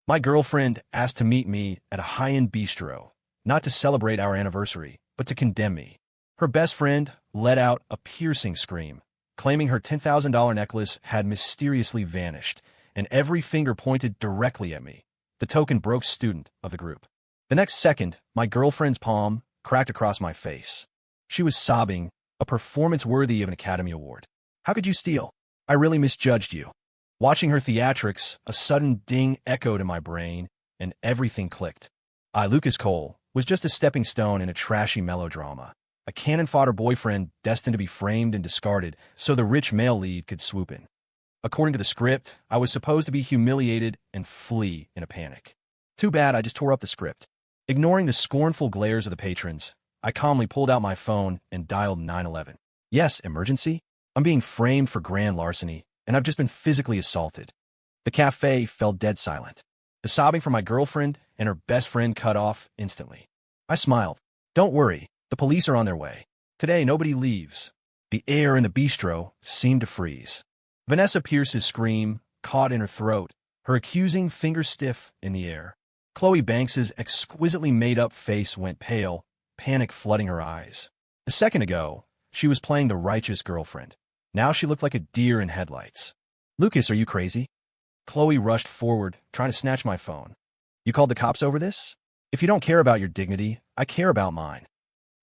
My girlfriend asked to meet me at a high-end bistro, not to celebrate our anniversary, but to condemn me. Her best friend let out a piercing scream, claiming her $10,000 necklace had mysteriously vanished, and every finger pointed directly at me, the token broke student of the group. The next second, my girlfriend's palm cracked across my face. She was sobbing, a performance worthy of an Academy Award. How could you steal? I really misjudged you. Watching her theatrics, a sudden ding echoed in my brain, and everything clicked. Lucas Cole was just a stepping stone in a trashy melodrama, a cannon-fodder boyfriend destined to be framed and discarded so the rich male lead could swoop in. According to the script, I was supposed to be humiliated and flee in a panic. Too bad I just tore up the script. Ignoring the scornful glares of the patrons, I calmly pulled out my phone and dialed 911. Yes, emergency? I'm being framed for grand larceny, and I've just been physically assaulted. The cafe fell dead silent. The sobbing from my girlfriend and her best friend cut off instantly. I smiled. Don't worry, the police are on their way. Today, nobody leaves. The air in the bistro seemed to freeze. Vanessa Pierce's scream caught in her throat, her accusing finger stiff in the air. Chloe Banks's exquisitely made-up face went pale, panic flooding her eyes. A second ago, she was playing the righteous girlfriend. Now she looked like a deer in headlights. Lucas, are you crazy? Chloe rushed forward, trying to snatch my phone. You called the cops over this? If you don't care about your dignity, I care about mine.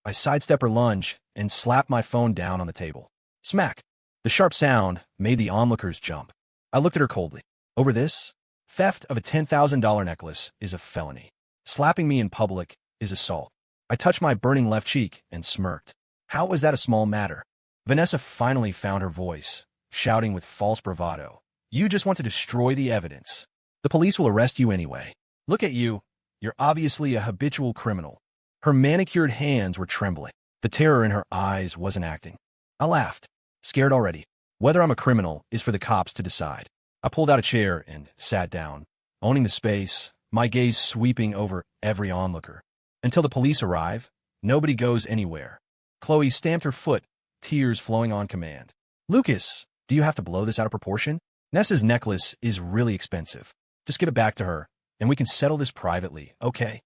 I sidestepped her lunge and slapped my phone down on the table. Smack! The sharp sound made the onlookers jump. I looked at her coldly. Over this? Theft of a $10,000 necklace is a felony. Slapping me in public is assault. I touched my burning left cheek and smirked. How was that a small matter? Vanessa finally found her voice, shouting with false bravado. You just want to destroy the evidence. The police will arrest you anyway. Look at you. You're obviously a habitual criminal. Her manicured hands were trembling. The terror in her eyes wasn't acting. I laughed. Scared already. Whether I'm a criminal is for the cops to decide. I pulled out a chair and sat down, owning the space, my gaze sweeping over every onlooker. Until the police arrive, nobody goes anywhere. Chloe stamped her foot, tears flowing on command. Lucas, do you have to blow this out of proportion? Nessa's necklace is really expensive. Just give it back to her, and we can settle this privately, okay?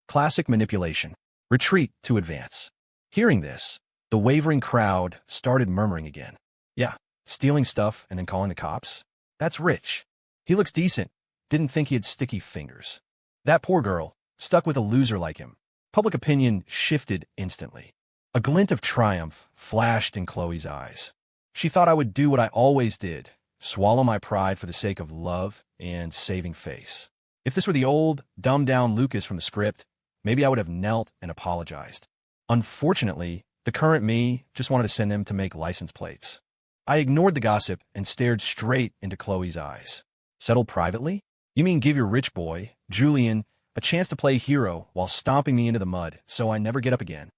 Classic manipulation. Retreat to advance. Hearing this, the wavering crowd started murmuring again. Yeah, stealing stuff and then calling the cops? That's rich. He looks decent. Didn't think he had sticky fingers. That poor girl, stuck with a loser like him. Public opinion shifted instantly. A glint of triumph flashed in Chloe's eyes. She thought I would do what I always did, swallow my pride for the sake of love and saving face. If this were the old, dumbed-down Lucas from the script, maybe I would have knelt and apologized. Unfortunately, the current me just wanted to send them to make license plates. I ignored the gossip and stared straight into Chloe's eyes. Settled privately? You mean give your rich boy, Julian, a chance to play hero while stomping me into the mud so I never get up again?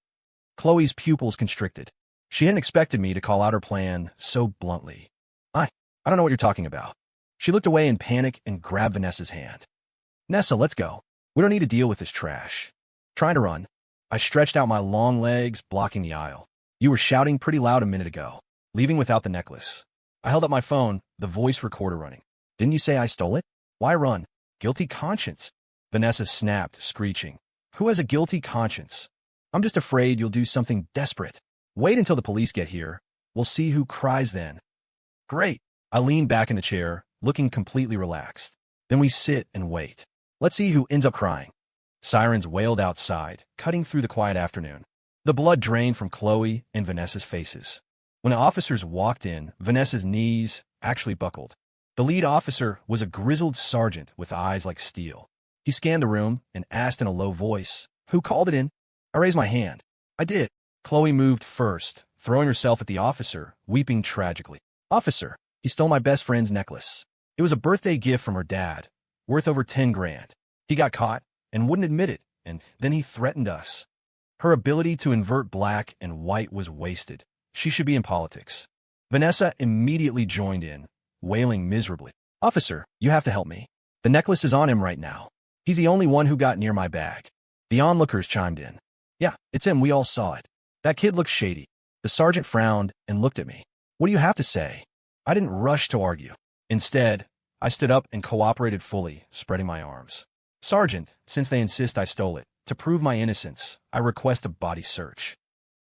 Chloe's pupils constricted. She hadn't expected me to call out her plan so bluntly. I don't know what you're talking about. She looked away in panic and grabbed Vanessa's hand. Nessa, let's go. We don't need to deal with this trash. Trying to run. I stretched out my long legs, blocking the aisle. You were shouting pretty loud a minute ago, leaving without the necklace. I held up my phone, the voice recorder running. Didn't you say I stole it? Why run? Guilty conscience. Vanessa snapped, screeching. Who has a guilty conscience? I'm just afraid you'll do something desperate. Wait until the police get here. We'll see who cries then. Great. I leaned back in the chair, looking completely relaxed. Then we sit and wait. Let's see who ends up crying. Sirens wailed outside, cutting through the quiet afternoon. The blood drained from Chloe and Vanessa's faces. When the officers walked in, Vanessa's knees actually buckled. The lead officer was a grizzled sergeant with eyes like steel. He scanned the room and asked in a low voice, "Who called it in?" I raised my hand. I did. Chloe moved first, throwing herself at the officer, weeping tragically. Officer, he stole my best friend's necklace. It was a birthday gift from her dad, worth over 10 grand. He got caught and wouldn't admit it, and then he threatened us. Her ability to invert black and white was wasted. She should be in politics. Vanessa immediately joined in, wailing miserably. Officer, you have to help me. The necklace is on him right now. He's the only one who got near my bag. The onlookers chimed in. Yeah, it's him. We all saw it. That kid looks shady. The sergeant frowned and looked at me. What do you have to say? I didn't rush to argue. Instead, I stood up and cooperated fully, spreading my arms. Sergeant, since they insist I stole it, to prove my innocence, I request a body search.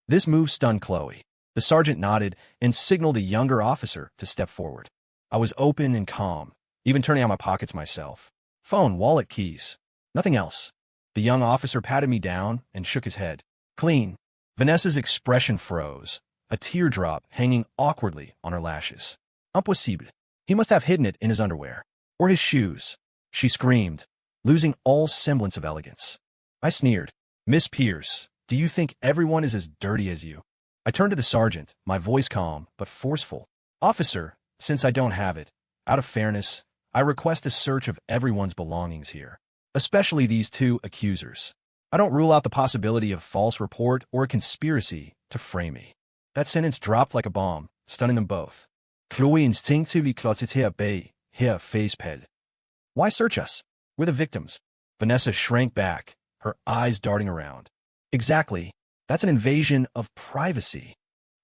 This move stunned Chloe. The sergeant nodded and signaled a younger officer to step forward. I was open and calm, even turning out my pockets myself. Phone, wallet, keys. Nothing else. The young officer patted me down and shook his head. Clean. Vanessa's expression froze, a teardrop hanging awkwardly on her lashes. Impossible. He must have hidden it in his underwear. Or his shoes. She screamed, losing all semblance of elegance. I sneered. Miss Pierce, do you think everyone is as dirty as you? I turned to the sergeant, my voice calm but forceful. Officer, since I don't have it, out of fairness, I request a search of everyone's belongings here, especially these two accusers. I don't rule out the possibility of false report or a conspiracy to frame me. That sentence dropped like a bomb, stunning them both. Chloe instinctively clotted her bay, her face pale. Why search us? We're the victims. Vanessa shrank back, her eyes darting around. Exactly. That's an invasion of privacy.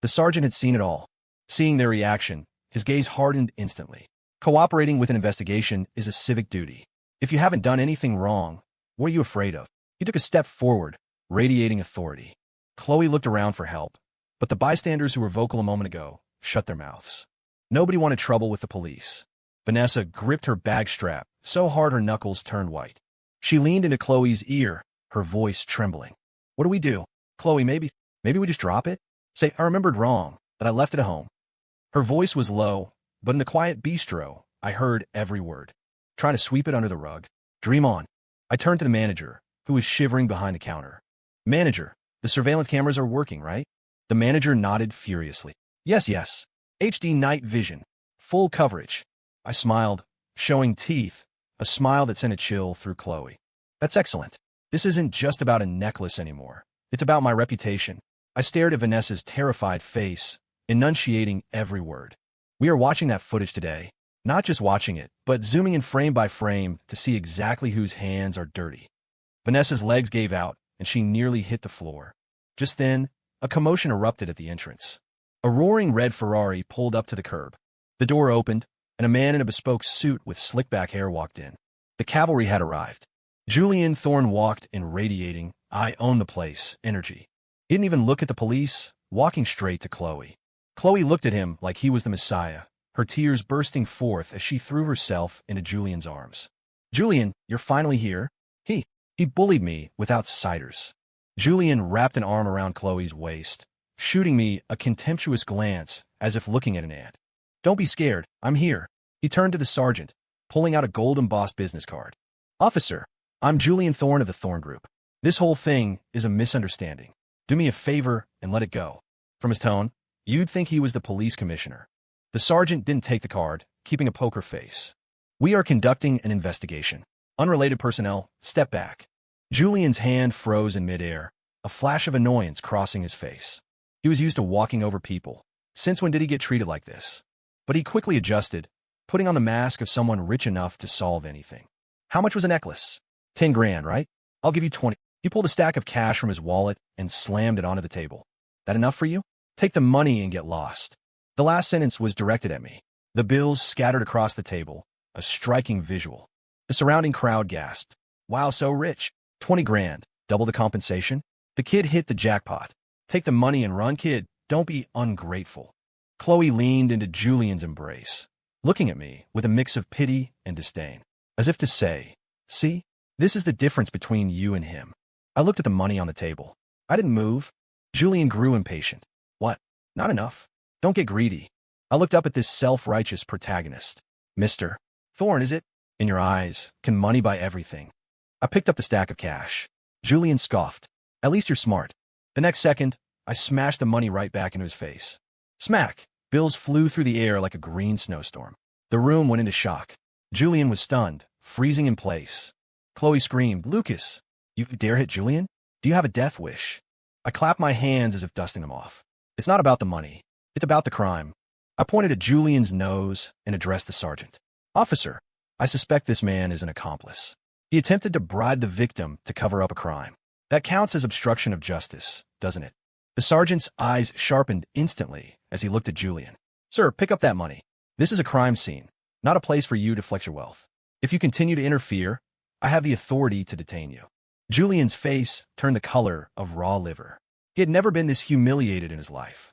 The sergeant had seen it all. Seeing their reaction, his gaze hardened instantly. Cooperating with an investigation is a civic duty. If you haven't done anything wrong, what are you afraid of? He took a step forward, radiating authority. Chloe looked around for help, but the bystanders who were vocal a moment ago shut their mouths. Nobody wanted trouble with the police. Vanessa gripped her bag strap so hard her knuckles turned white. She leaned into Chloe's ear, her voice trembling. What do we do? Chloe, maybe we just drop it? Say, I remembered wrong, that I left it at home. Her voice was low, but in the quiet bistro, I heard every word. Trying to sweep it under the rug. Dream on. I turned to the manager, who was shivering behind the counter. Manager, the surveillance cameras are working, right? The manager nodded furiously. Yes. HD night vision. Full coverage. I smiled, showing teeth, a smile that sent a chill through Chloe. That's excellent. This isn't just about a necklace anymore. It's about my reputation. I stared at Vanessa's terrified face, enunciating every word. We are watching that footage today. Not just watching it, but zooming in frame by frame to see exactly whose hands are dirty. Vanessa's legs gave out, and she nearly hit the floor. Just then, a commotion erupted at the entrance. A roaring red Ferrari pulled up to the curb. The door opened, and a man in a bespoke suit with slick-back hair walked in. The cavalry had arrived. Julian Thorne walked in radiating, I own the place, energy. He didn't even look at the police, walking straight to Chloe. Chloe looked at him like he was the Messiah, her tears bursting forth as she threw herself into Julian's arms. Julian, you're finally here? He bullied me with outsiders. Julian wrapped an arm around Chloe's waist, shooting me a contemptuous glance as if looking at an ant. Don't be scared, I'm here. He turned to the sergeant, pulling out a gold-embossed business card. Officer, I'm Julian Thorne of the Thorne Group. This whole thing is a misunderstanding. Do me a favor and let it go. From his tone, you'd think he was the police commissioner. The sergeant didn't take the card, keeping a poker face. We are conducting an investigation. Unrelated personnel, step back. Julian's hand froze in midair, a flash of annoyance crossing his face. He was used to walking over people. Since when did he get treated like this? But he quickly adjusted, putting on the mask of someone rich enough to solve anything. How much was a necklace? 10 grand, right? I'll give you 20. He pulled a stack of cash from his wallet and slammed it onto the table. That enough for you? Take the money and get lost. The last sentence was directed at me. The bills scattered across the table, a striking visual. The surrounding crowd gasped. Wow, so rich. 20 grand, double the compensation? The kid hit the jackpot. Take the money and run, kid. Don't be ungrateful. Chloe leaned into Julian's embrace, looking at me with a mix of pity and disdain, as if to say, see, this is the difference between you and him. I looked at the money on the table. I didn't move. Julian grew impatient. What? Not enough? Don't get greedy. I looked up at this self-righteous protagonist. Mr. Thorne, is it? In your eyes, can money buy everything? I picked up the stack of cash. Julian scoffed. At least you're smart. The next second, I smashed the money right back into his face. Smack! Bills flew through the air like a green snowstorm. The room went into shock. Julian was stunned, freezing in place. Chloe screamed, Lucas, you dare hit Julian? Do you have a death wish? I clapped my hands as if dusting them off. It's not about the money. It's about the crime. I pointed at Julian's nose and addressed the sergeant. Officer, I suspect this man is an accomplice. He attempted to bribe the victim to cover up a crime. That counts as obstruction of justice, doesn't it? The sergeant's eyes sharpened instantly as he looked at Julian. Sir, pick up that money. This is a crime scene. not a place for you to flex your wealth. If you continue to interfere, I have the authority to detain you. Julian's face turned the color of raw liver. He had never been this humiliated in his life.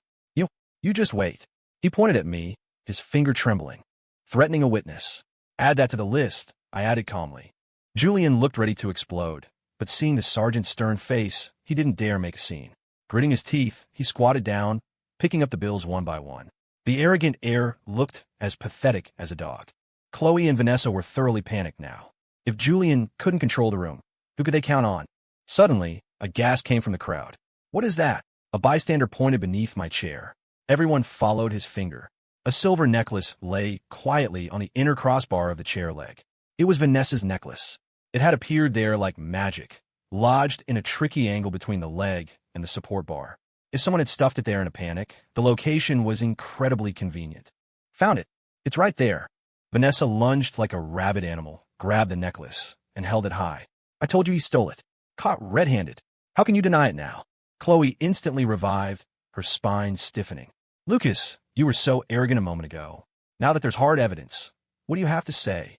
You just wait. He pointed at me, his finger trembling, threatening a witness. Add that to the list, I added calmly. Julian looked ready to explode, but seeing the sergeant's stern face, he didn't dare make a scene. Gritting his teeth, he squatted down, picking up the bills one by one. The arrogant air looked as pathetic as a dog. Chloe and Vanessa were thoroughly panicked now. If Julian couldn't control the room, who could they count on? Suddenly, a gasp came from the crowd. What is that? A bystander pointed beneath my chair. Everyone followed his finger. A silver necklace lay quietly on the inner crossbar of the chair leg. It was Vanessa's necklace. It had appeared there like magic, lodged in a tricky angle between the leg and the support bar. If someone had stuffed it there in a panic, the location was incredibly convenient. Found it. It's right there. Vanessa lunged like a rabid animal, grabbed the necklace, and held it high. I told you he stole it. Caught red-handed. How can you deny it now? Chloe instantly revived, her spine stiffening. Lucas, you were so arrogant a moment ago. Now that there's hard evidence, what do you have to say?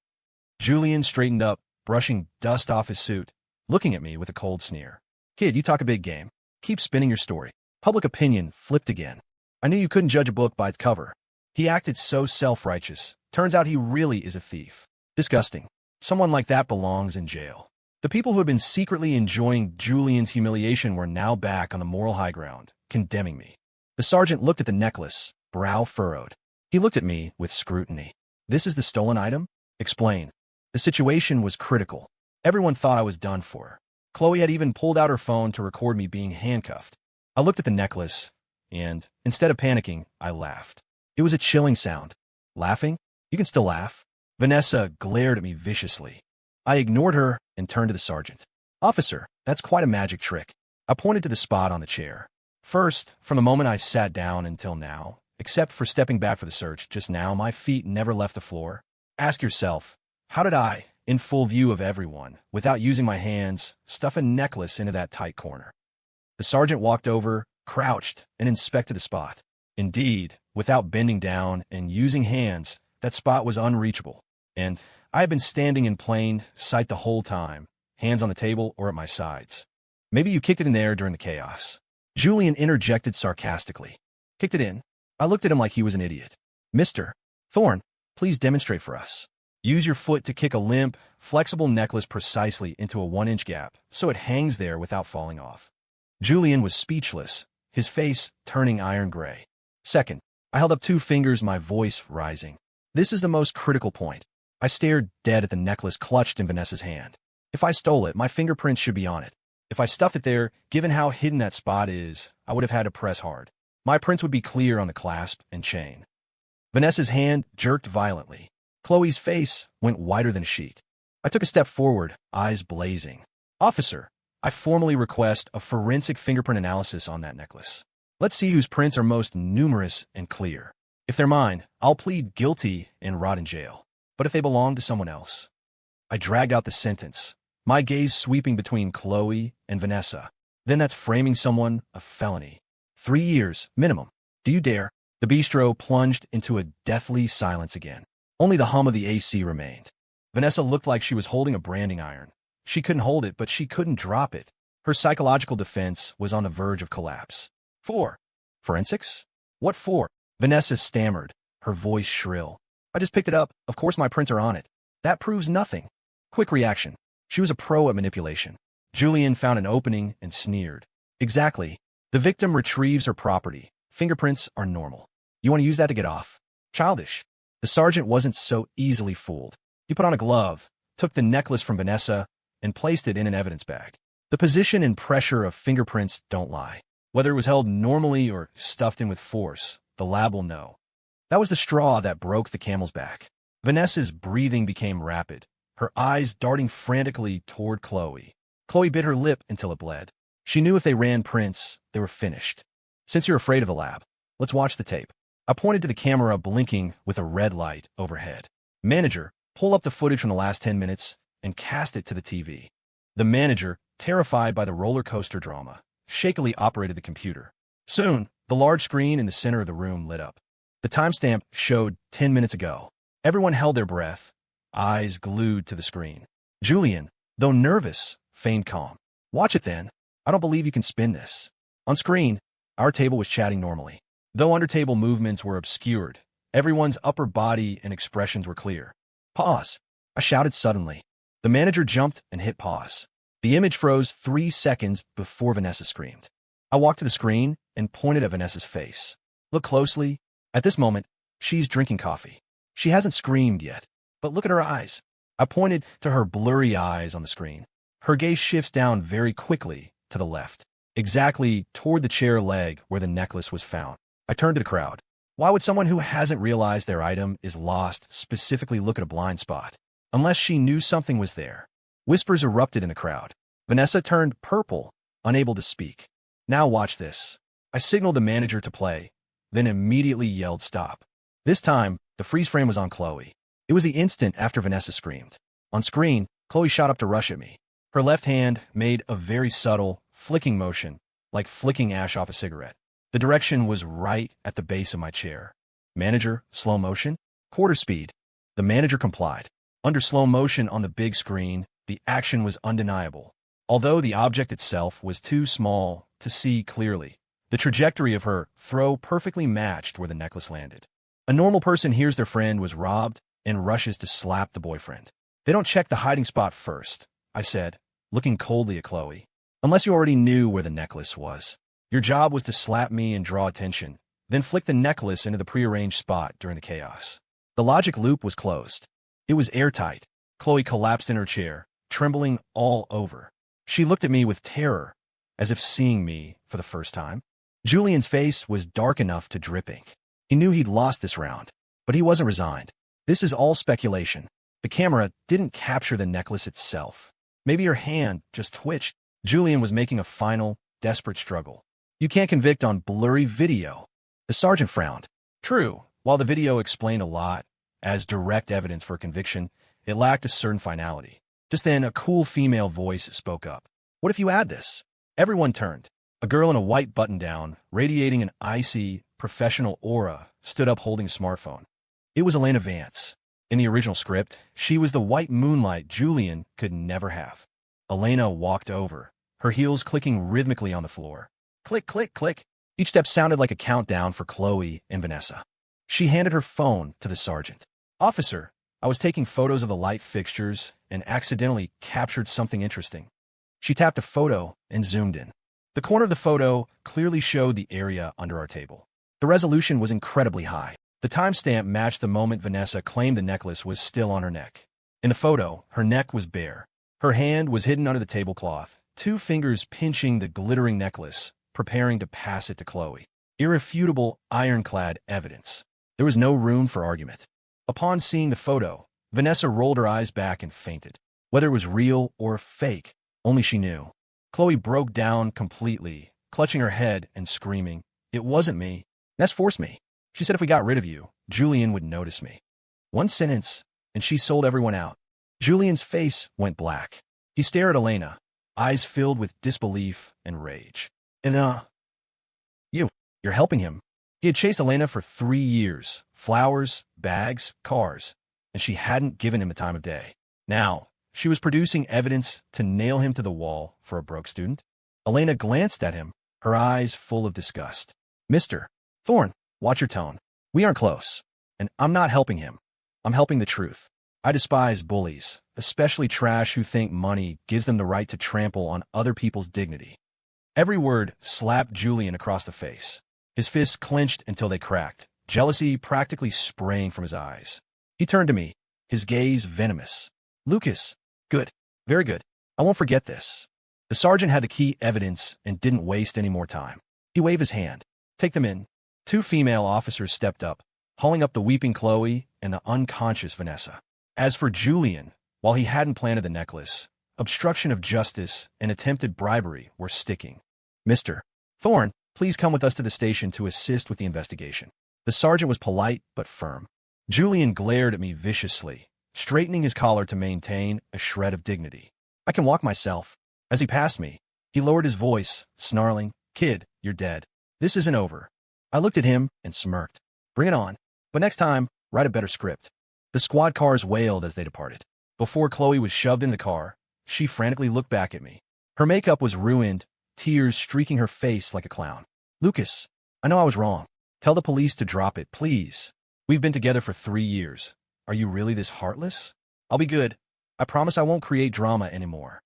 Julian straightened up, brushing dust off his suit, looking at me with a cold sneer. Kid, you talk a big game. Keep spinning your story. Public opinion flipped again. I knew you couldn't judge a book by its cover. He acted so self-righteous. Turns out he really is a thief. Disgusting. Someone like that belongs in jail. The people who had been secretly enjoying Julian's humiliation were now back on the moral high ground, condemning me. The sergeant looked at the necklace, brow furrowed. He looked at me with scrutiny. This is the stolen item? Explain. The situation was critical. Everyone thought I was done for. Chloe had even pulled out her phone to record me being handcuffed. I looked at the necklace, and, instead of panicking, I laughed. It was a chilling sound. Laughing? You can still laugh. Vanessa glared at me viciously. I ignored her and turned to the sergeant. Officer, that's quite a magic trick. I pointed to the spot on the chair. First, from the moment I sat down until now, except for stepping back for the search just now, my feet never left the floor. Ask yourself, how did I, in full view of everyone, without using my hands, stuff a necklace into that tight corner? The sergeant walked over, crouched, and inspected the spot. Indeed, without bending down and using hands, that spot was unreachable. And I had been standing in plain sight the whole time, hands on the table or at my sides. Maybe you kicked it in there during the chaos. Julian interjected sarcastically. Kicked it in? I looked at him like he was an idiot. Mr. Thorne, please demonstrate for us. Use your foot to kick a limp, flexible necklace precisely into a 1-inch gap, so it hangs there without falling off. Julian was speechless, his face turning iron gray. Second, I held up 2 fingers, my voice rising. This is the most critical point. I stared dead at the necklace clutched in Vanessa's hand. If I stole it, my fingerprints should be on it. If I stuffed it there, given how hidden that spot is, I would have had to press hard. My prints would be clear on the clasp and chain. Vanessa's hand jerked violently. Chloe's face went whiter than a sheet. I took a step forward, eyes blazing. Officer, I formally request a forensic fingerprint analysis on that necklace. Let's see whose prints are most numerous and clear. If they're mine, I'll plead guilty and rot in jail. But if they belong to someone else? I dragged out the sentence, my gaze sweeping between Chloe and Vanessa. Then that's framing someone a felony. 3 years, minimum. Do you dare? The bistro plunged into a deathly silence again. Only the hum of the AC remained. Vanessa looked like she was holding a branding iron. She couldn't hold it, but she couldn't drop it. Her psychological defense was on the verge of collapse. 4. Forensics? What for? Vanessa stammered, her voice shrill. I just picked it up. Of course my prints are on it. That proves nothing. Quick reaction. She was a pro at manipulation. Julian found an opening and sneered. Exactly. The victim retrieves her property. Fingerprints are normal. You want to use that to get off? Childish. The sergeant wasn't so easily fooled. He put on a glove, took the necklace from Vanessa, and placed it in an evidence bag. The position and pressure of fingerprints don't lie. Whether it was held normally or stuffed in with force, the lab will know. That was the straw that broke the camel's back. Vanessa's breathing became rapid, her eyes darting frantically toward Chloe. Chloe bit her lip until it bled. She knew if they ran prints, they were finished. Since you're afraid of the lab, let's watch the tape. I pointed to the camera blinking with a red light overhead. Manager, pull up the footage from the last 10 minutes and cast it to the TV. The manager, terrified by the roller coaster drama, shakily operated the computer. Soon, the large screen in the center of the room lit up. The timestamp showed 10 minutes ago. Everyone held their breath, eyes glued to the screen. Julian, though nervous, feigned calm. Watch it then. I don't believe you can spin this. On screen, our table was chatting normally. Though under-table movements were obscured, everyone's upper body and expressions were clear. Pause. I shouted suddenly. The manager jumped and hit pause. The image froze 3 seconds before Vanessa screamed. I walked to the screen and pointed at Vanessa's face. Look closely. At this moment, she's drinking coffee. She hasn't screamed yet, but look at her eyes. I pointed to her blurry eyes on the screen. Her gaze shifts down very quickly to the left, exactly toward the chair leg where the necklace was found. I turned to the crowd. Why would someone who hasn't realized their item is lost specifically look at a blind spot? Unless she knew something was there. Whispers erupted in the crowd. Vanessa turned purple, unable to speak. Now watch this. I signaled the manager to play, then immediately yelled stop. This time, the freeze frame was on Chloe. It was the instant after Vanessa screamed. On screen, Chloe shot up to rush at me. Her left hand made a very subtle, flicking motion, like flicking ash off a cigarette. The direction was right at the base of my chair. Manager, slow motion, quarter speed. The manager complied. Under slow motion on the big screen, the action was undeniable. Although the object itself was too small to see clearly, the trajectory of her throw perfectly matched where the necklace landed. A normal person hears their friend was robbed and rushes to slap the boyfriend. They don't check the hiding spot first, I said, looking coldly at Chloe. Unless you already knew where the necklace was. Your job was to slap me and draw attention, then flick the necklace into the prearranged spot during the chaos. The logic loop was closed. It was airtight. Chloe collapsed in her chair, trembling all over. She looked at me with terror, as if seeing me for the first time. Julian's face was dark enough to drip ink. He knew he'd lost this round, but he wasn't resigned. This is all speculation. The camera didn't capture the necklace itself. Maybe her hand just twitched. Julian was making a final, desperate struggle. You can't convict on blurry video. The sergeant frowned. True, while the video explained a lot, as direct evidence for conviction, it lacked a certain finality. Just then, a cool female voice spoke up. What if you add this? Everyone turned. A girl in a white button-down, radiating an icy, professional aura, stood up holding a smartphone. It was Elena Vance. In the original script, she was the white moonlight Julian could never have. Elena walked over, her heels clicking rhythmically on the floor. Click, click, click. Each step sounded like a countdown for Chloe and Vanessa. She handed her phone to the sergeant. Officer, I was taking photos of the light fixtures and accidentally captured something interesting. She tapped a photo and zoomed in. The corner of the photo clearly showed the area under our table. The resolution was incredibly high. The timestamp matched the moment Vanessa claimed the necklace was still on her neck. In the photo, her neck was bare. Her hand was hidden under the tablecloth, 2 fingers pinching the glittering necklace, preparing to pass it to Chloe. Irrefutable, ironclad evidence. There was no room for argument. Upon seeing the photo, Vanessa rolled her eyes back and fainted. Whether it was real or fake, only she knew. Chloe broke down completely, clutching her head and screaming, "It wasn't me. Ness forced me. She said if we got rid of you, Julian would notice me." One sentence, and she sold everyone out. Julian's face went black. He stared at Elena, eyes filled with disbelief and rage. And, you're helping him. He had chased Elena for 3 years. Flowers, bags, cars. And she hadn't given him the time of day. Now, she was producing evidence to nail him to the wall for a broke student. Elena glanced at him, her eyes full of disgust. Mr. Thorne, watch your tone. We aren't close. And I'm not helping him. I'm helping the truth. I despise bullies, especially trash who think money gives them the right to trample on other people's dignity. Every word slapped Julian across the face. His fists clenched until they cracked, jealousy practically spraying from his eyes. He turned to me, his gaze venomous. Lucas, good, very good. I won't forget this. The sergeant had the key evidence and didn't waste any more time. He waved his hand. Take them in. 2 female officers stepped up, hauling up the weeping Chloe and the unconscious Vanessa. As for Julian, while he hadn't planted the necklace, obstruction of justice and attempted bribery were sticking. Mr. Thorne, please come with us to the station to assist with the investigation. The sergeant was polite but firm. Julian glared at me viciously, straightening his collar to maintain a shred of dignity. I can walk myself. As he passed me, he lowered his voice, snarling, Kid, you're dead. This isn't over. I looked at him and smirked. Bring it on. But next time, write a better script. The squad cars wailed as they departed. Before Chloe was shoved in the car, she frantically looked back at me. Her makeup was ruined, tears streaking her face like a clown. Lucas, I know I was wrong. Tell the police to drop it, please. We've been together for 3 years. Are you really this heartless? I'll be good. I promise I won't create drama anymore.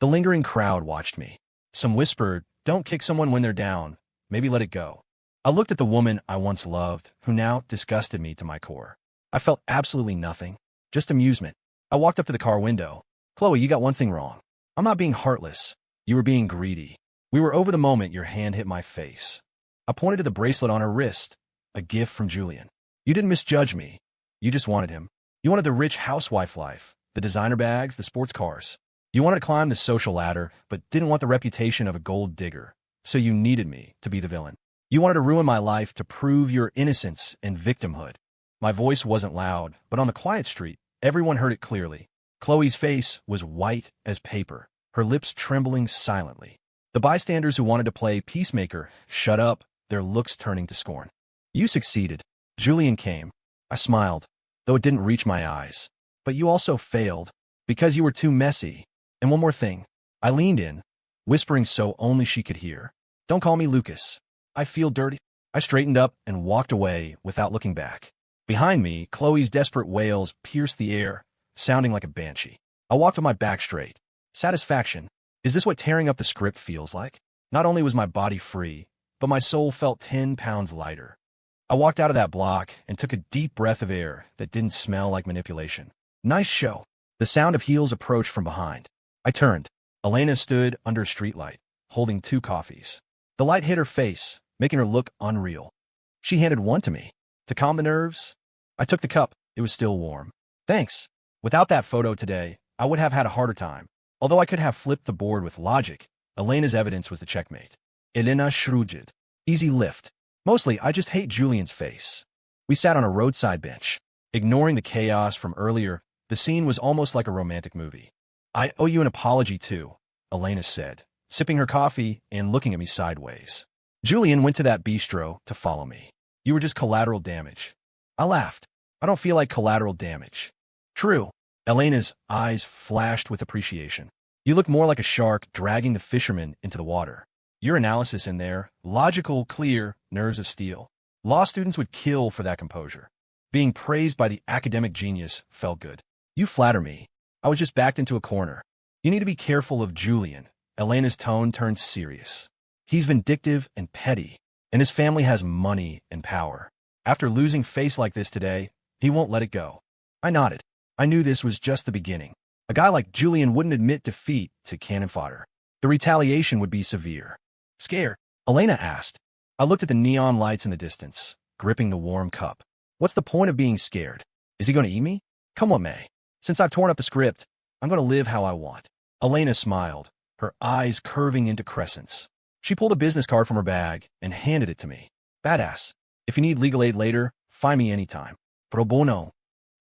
The lingering crowd watched me. Some whispered, don't kick someone when they're down. Maybe let it go. I looked at the woman I once loved, who now disgusted me to my core. I felt absolutely nothing, just amusement. I walked up to the car window. Chloe, you got one thing wrong. I'm not being heartless. You were being greedy. We were over the moment your hand hit my face. I pointed to the bracelet on her wrist, a gift from Julian. You didn't misjudge me. You just wanted him. You wanted the rich housewife life, the designer bags, the sports cars. You wanted to climb the social ladder, but didn't want the reputation of a gold digger, so you needed me to be the villain. You wanted to ruin my life to prove your innocence and victimhood. My voice wasn't loud, but on the quiet street, everyone heard it clearly. Chloe's face was white as paper, her lips trembling silently. The bystanders who wanted to play peacemaker shut up, their looks turning to scorn. You succeeded. Julian came. I smiled, though it didn't reach my eyes. But you also failed, because you were too messy. And one more thing. I leaned in, whispering so only she could hear. Don't call me Lucas. I feel dirty. I straightened up and walked away without looking back. Behind me, Chloe's desperate wails pierced the air, sounding like a banshee. I walked with my back straight. Satisfaction. Is this what tearing up the script feels like? Not only was my body free, but my soul felt 10 pounds lighter. I walked out of that block and took a deep breath of air that didn't smell like manipulation. Nice show. The sound of heels approached from behind. I turned. Elena stood under a streetlight, holding 2 coffees. The light hit her face, making her look unreal. She handed one to me. To calm the nerves, I took the cup. It was still warm. Thanks. Without that photo today, I would have had a harder time. Although I could have flipped the board with logic, Elena's evidence was the checkmate. Elena shrugged. Easy lift. Mostly, I just hate Julian's face. We sat on a roadside bench. Ignoring the chaos from earlier, the scene was almost like a romantic movie. I owe you an apology too, Elena said, sipping her coffee and looking at me sideways. Julian went to that bistro to follow me. You were just collateral damage. I laughed. I don't feel like collateral damage. True. Elena's eyes flashed with appreciation. You look more like a shark dragging the fisherman into the water. Your analysis in there, logical, clear, nerves of steel. Law students would kill for that composure. Being praised by the academic genius felt good. You flatter me. I was just backed into a corner. You need to be careful of Julian. Elena's tone turned serious. He's vindictive and petty, and his family has money and power. After losing face like this today, he won't let it go. I nodded. I knew this was just the beginning. A guy like Julian wouldn't admit defeat to cannon fodder. The retaliation would be severe. Scared? Elena asked. I looked at the neon lights in the distance, gripping the warm cup. What's the point of being scared? Is he going to eat me? Come what may. Since I've torn up the script, I'm going to live how I want. Elena smiled, her eyes curving into crescents. She pulled a business card from her bag and handed it to me. Badass. If you need legal aid later, find me anytime. Pro bono.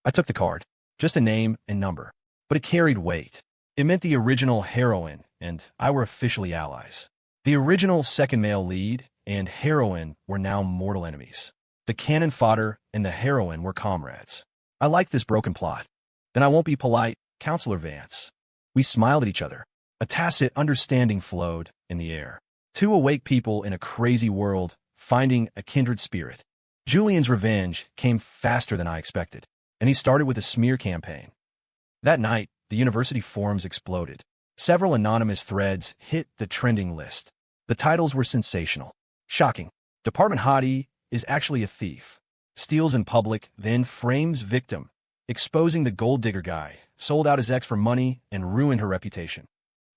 I took the card. Just a name and number. But it carried weight. It meant the original heroine and I were officially allies. The original second male lead and heroine were now mortal enemies. The cannon fodder and the heroine were comrades. I liked this broken plot. Then I won't be polite, Counselor Vance. We smiled at each other. A tacit understanding flowed in the air. 2 awake people in a crazy world, finding a kindred spirit. Julian's revenge came faster than I expected, and he started with a smear campaign. That night, the university forums exploded. Several anonymous threads hit the trending list. The titles were sensational. Shocking. Department hottie is actually a thief. Steals in public, then frames victim. Exposing the gold digger guy, sold out his ex for money and ruined her reputation.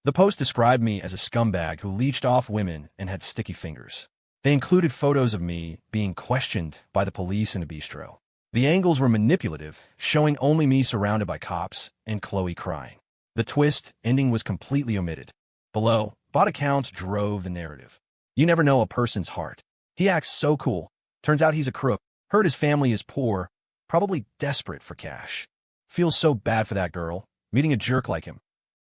The post described me as a scumbag who leeched off women and had sticky fingers. They included photos of me being questioned by the police in a bistro. The angles were manipulative, showing only me surrounded by cops and Chloe crying. The twist ending was completely omitted. Below, bot accounts drove the narrative. You never know a person's heart. He acts so cool. Turns out he's a crook. Heard his family is poor, probably desperate for cash. Feels so bad for that girl, meeting a jerk like him.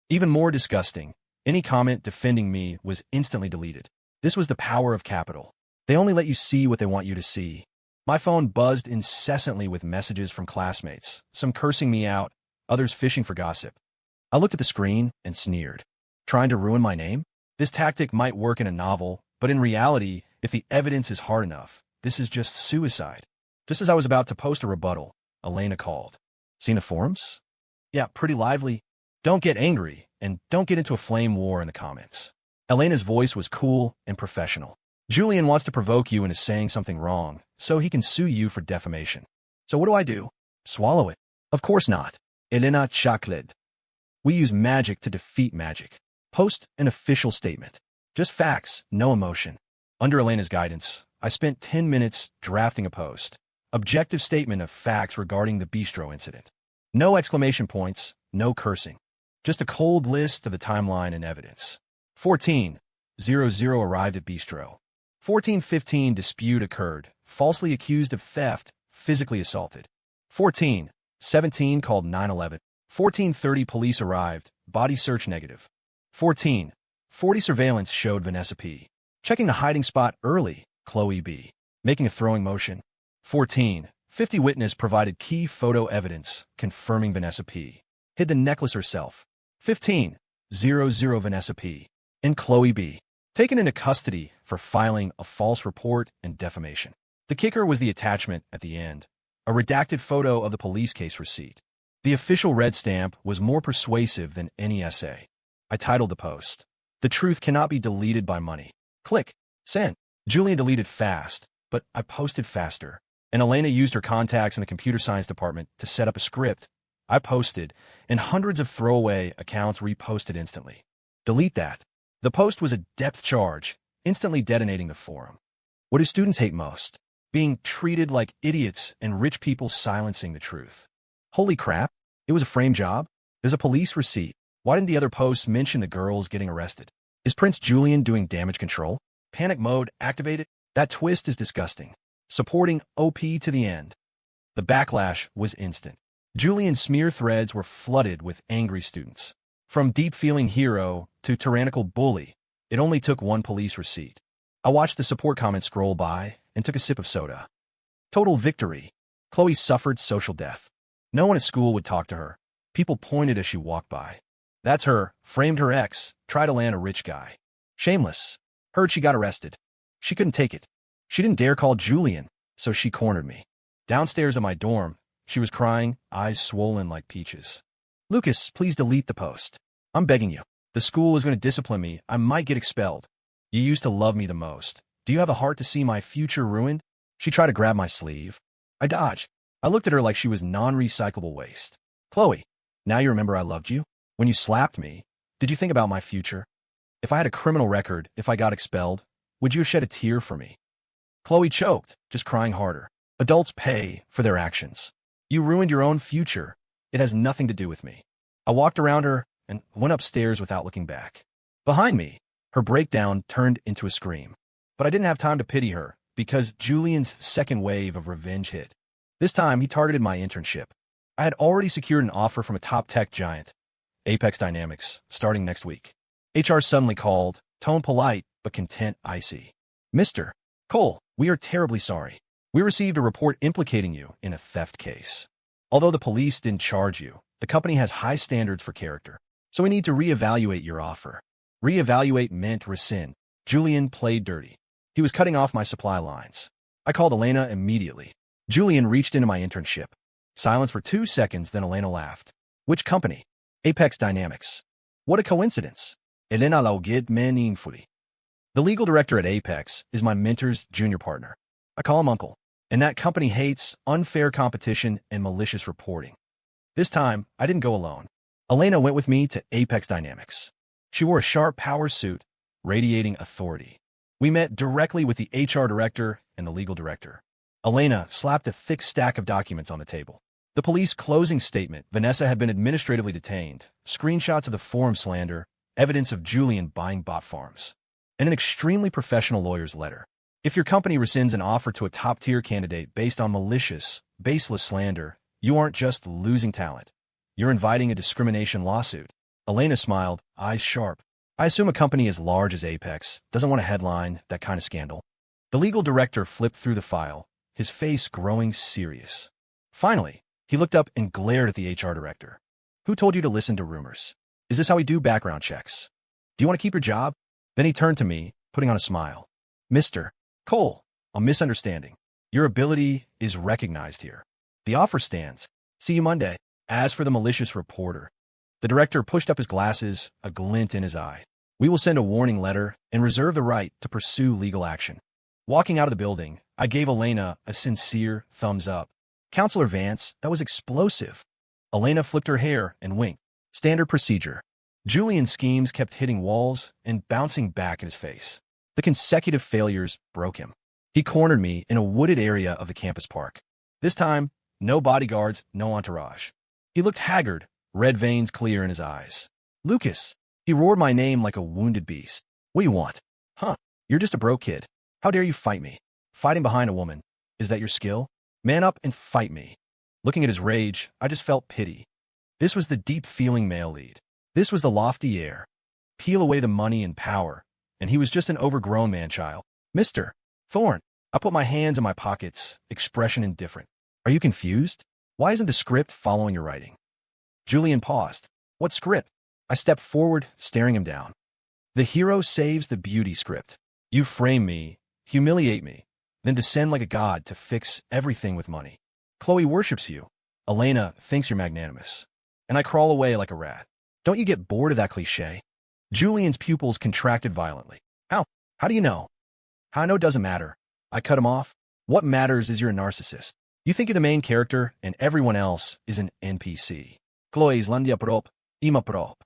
Even more disgusting, any comment defending me was instantly deleted. This was the power of capital. They only let you see what they want you to see. My phone buzzed incessantly with messages from classmates, some cursing me out, others fishing for gossip. I looked at the screen and sneered. Trying to ruin my name? This tactic might work in a novel, but in reality, if the evidence is hard enough, this is just suicide. Just as I was about to post a rebuttal, Elena called. Seen the forums? Yeah, pretty lively. Don't get angry, and don't get into a flame war in the comments. Elena's voice was cool and professional. Julian wants to provoke you and is saying something wrong, so he can sue you for defamation. So what do? Swallow it? Of course not. Elena Chocolate. We use magic to defeat magic. Post an official statement. Just facts, no emotion. Under Elena's guidance, I spent 10 minutes drafting a post. Objective statement of facts regarding the bistro incident. No exclamation points, no cursing. Just a cold list of the timeline and evidence. 14:00 arrived at bistro. 14:15 dispute occurred, falsely accused of theft, physically assaulted. 14:17 called 911. 14:30 police arrived, body search negative. 14:40 surveillance showed Vanessa P. Checking the hiding spot early, Chloe B. Making a throwing motion. 14:50 witness provided key photo evidence, confirming Vanessa P. hid the necklace herself. 15:00 Vanessa P. and Chloe B. taken into custody for filing a false report and defamation. The kicker was the attachment at the end, a redacted photo of the police case receipt. The official red stamp was more persuasive than any essay. I titled the post, "The Truth Cannot Be Deleted by Money." Click. Send. Julian deleted fast, but I posted faster. And Elena used her contacts in the computer science department to set up a script. I posted, and hundreds of throwaway accounts reposted instantly. Delete that. The post was a depth charge, instantly detonating the forum. What do students hate most? Being treated like idiots and rich people silencing the truth. Holy crap, it was a frame job? There's a police receipt. Why didn't the other posts mention the girls getting arrested? Is Prince Julian doing damage control? Panic mode activated? That twist is disgusting. Supporting OP to the end. The backlash was instant. Julian's smear threads were flooded with angry students. From deep-feeling hero to tyrannical bully, it only took one police receipt. I watched the support comments scroll by and took a sip of soda. Total victory. Chloe suffered social death. No one at school would talk to her. People pointed as she walked by. That's her, framed her ex, tried to land a rich guy. Shameless. Heard she got arrested. She couldn't take it. She didn't dare call Julian, so she cornered me. Downstairs at my dorm, she was crying, eyes swollen like peaches. Lucas, please delete the post. I'm begging you. The school is going to discipline me. I might get expelled. You used to love me the most. Do you have a heart to see my future ruined? She tried to grab my sleeve. I dodged. I looked at her like she was non-recyclable waste. Chloe, now you remember I loved you? When you slapped me, did you think about my future? If I had a criminal record, if I got expelled, would you have shed a tear for me? Chloe choked, just crying harder. Adults pay for their actions. You ruined your own future. It has nothing to do with me. I walked around her and went upstairs without looking back. Behind me, her breakdown turned into a scream. But I didn't have time to pity her, because Julian's second wave of revenge hit. This time, he targeted my internship. I had already secured an offer from a top tech giant, Apex Dynamics, starting next week. HR suddenly called, tone polite, but content icy. Mr. Cole, we are terribly sorry. We received a report implicating you in a theft case. Although the police didn't charge you, the company has high standards for character, so we need to reevaluate your offer. Reevaluate meant rescind. Julian played dirty. He was cutting off my supply lines. I called Elena immediately. Julian reached into my internship. Silence for 2 seconds, then Elena laughed. Which company? Apex Dynamics. What a coincidence. Elena laughed meaningfully. The legal director at Apex is my mentor's junior partner. I call him Uncle. And that company hates unfair competition and malicious reporting. This time, I didn't go alone. Elena went with me to Apex Dynamics. She wore a sharp power suit, radiating authority. We met directly with the HR director and the legal director. Elena slapped a thick stack of documents on the table. The police closing statement, Vanessa had been administratively detained, screenshots of the forum slander, evidence of Julian buying bot farms, and an extremely professional lawyer's letter. If your company rescinds an offer to a top-tier candidate based on malicious, baseless slander, you aren't just losing talent. You're inviting a discrimination lawsuit. Elena smiled, eyes sharp. I assume a company as large as Apex doesn't want to headline that kind of scandal. The legal director flipped through the file, his face growing serious. Finally, he looked up and glared at the HR director. Who told you to listen to rumors? Is this how we do background checks? Do you want to keep your job? Then he turned to me, putting on a smile. Mr. Cole, a misunderstanding. Your ability is recognized here. The offer stands. See you Monday. As for the malicious reporter, the director pushed up his glasses, a glint in his eye. We will send a warning letter and reserve the right to pursue legal action. Walking out of the building, I gave Elena a sincere thumbs up. Counselor Vance, that was explosive. Elena flipped her hair and winked. Standard procedure. Julian's schemes kept hitting walls and bouncing back in his face. The consecutive failures broke him. He cornered me in a wooded area of the campus park. This time, no bodyguards, no entourage. He looked haggard, red veins clear in his eyes. Lucas. He roared my name like a wounded beast. What do you want? Huh, you're just a broke kid. How dare you fight me? Fighting behind a woman. Is that your skill? Man up and fight me. Looking at his rage, I just felt pity. This was the deep-feeling male lead. This was the lofty air. Peel away the money and power, and he was just an overgrown man-child. Mr. Thorne. I put my hands in my pockets, expression indifferent. Are you confused? Why isn't the script following your writing? Julian paused. What script? I stepped forward, staring him down. The hero saves the beauty script. You frame me, humiliate me, then descend like a god to fix everything with money. Chloe worships you. Elena thinks you're magnanimous. And I crawl away like a rat. Don't you get bored of that cliché? Julian's pupils contracted violently. How? How do you know? How I know doesn't matter. I cut him off. What matters is you're a narcissist. You think you're the main character, and everyone else is an NPC. Chloe's landia prop, ima prop.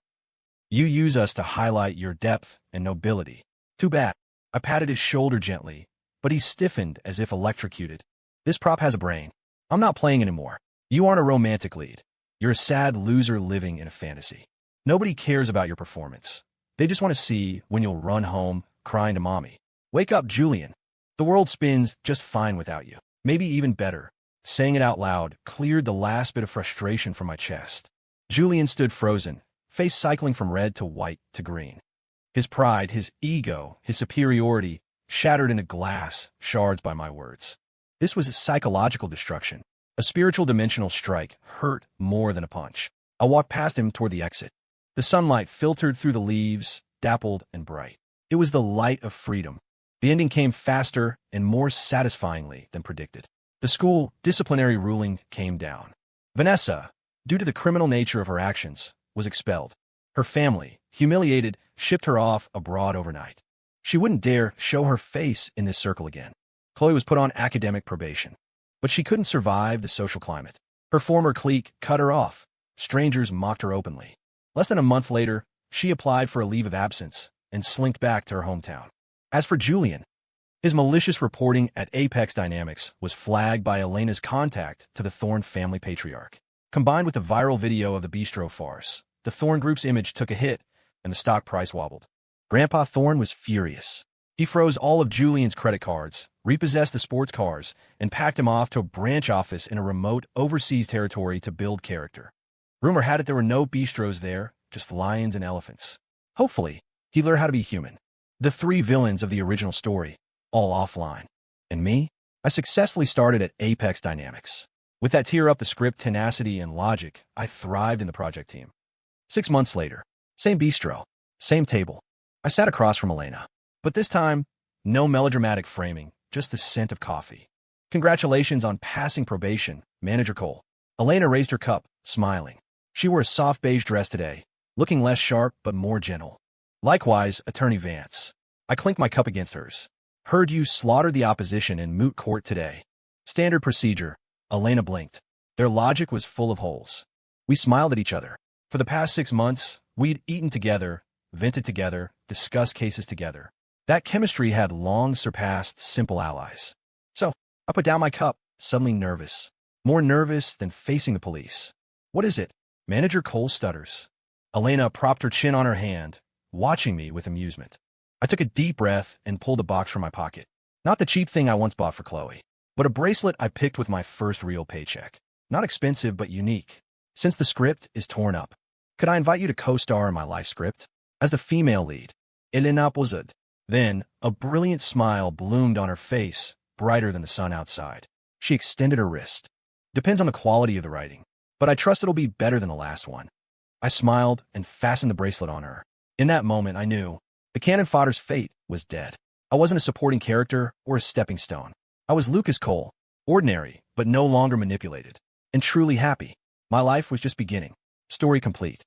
You use us to highlight your depth and nobility. Too bad. I patted his shoulder gently, but he stiffened as if electrocuted. This prop has a brain. I'm not playing anymore. You aren't a romantic lead. You're a sad loser living in a fantasy. Nobody cares about your performance. They just want to see when you'll run home, crying to mommy. Wake up, Julian. The world spins just fine without you. Maybe even better. Saying it out loud cleared the last bit of frustration from my chest. Julian stood frozen, face cycling from red to white to green. His pride, his ego, his superiority shattered into glass shards by my words. This was a psychological destruction. A spiritual dimensional strike hurt more than a punch. I walked past him toward the exit. The sunlight filtered through the leaves, dappled and bright. It was the light of freedom. The ending came faster and more satisfyingly than predicted. The school disciplinary ruling came down. Vanessa, due to the criminal nature of her actions, was expelled. Her family, humiliated, shipped her off abroad overnight. She wouldn't dare show her face in this circle again. Chloe was put on academic probation. But she couldn't survive the social climate. Her former clique cut her off. Strangers mocked her openly. Less than a month later, she applied for a leave of absence and slinked back to her hometown. As for Julian, his malicious reporting at Apex Dynamics was flagged by Elena's contact to the Thorne family patriarch. Combined with the viral video of the bistro farce, the Thorne group's image took a hit and the stock price wobbled. Grandpa Thorne was furious. He froze all of Julian's credit cards, repossessed the sports cars, and packed him off to a branch office in a remote, overseas territory to build character. Rumor had it there were no bistros there, just lions and elephants. Hopefully, he learned how to be human. The three villains of the original story, all offline. And me? I successfully started at Apex Dynamics. With that tear up the script tenacity and logic, I thrived in the project team. 6 months later, same bistro, same table. I sat across from Elena. But this time, no melodramatic framing, just the scent of coffee. Congratulations on passing probation, Manager Cole. Elena raised her cup, smiling. She wore a soft beige dress today, looking less sharp but more gentle. Likewise, Attorney Vance. I clinked my cup against hers. Heard you slaughtered the opposition in moot court today. Standard procedure. Elena blinked. Their logic was full of holes. We smiled at each other. For the past 6 months, we'd eaten together, vented together, discussed cases together. That chemistry had long surpassed simple allies. So, I put down my cup, suddenly nervous. More nervous than facing the police. What is it? Manager Cole stutters. Elena propped her chin on her hand, watching me with amusement. I took a deep breath and pulled a box from my pocket. Not the cheap thing I once bought for Chloe, but a bracelet I picked with my first real paycheck. Not expensive, but unique. Since the script is torn up, could I invite you to co-star in my life script? As the female lead, Elena Pozud. Then, a brilliant smile bloomed on her face, brighter than the sun outside. She extended her wrist. Depends on the quality of the writing, but I trust it'll be better than the last one. I smiled and fastened the bracelet on her. In that moment, I knew the cannon fodder's fate was dead. I wasn't a supporting character or a stepping stone. I was Lucas Cole, ordinary, but no longer manipulated, and truly happy. My life was just beginning. Story complete.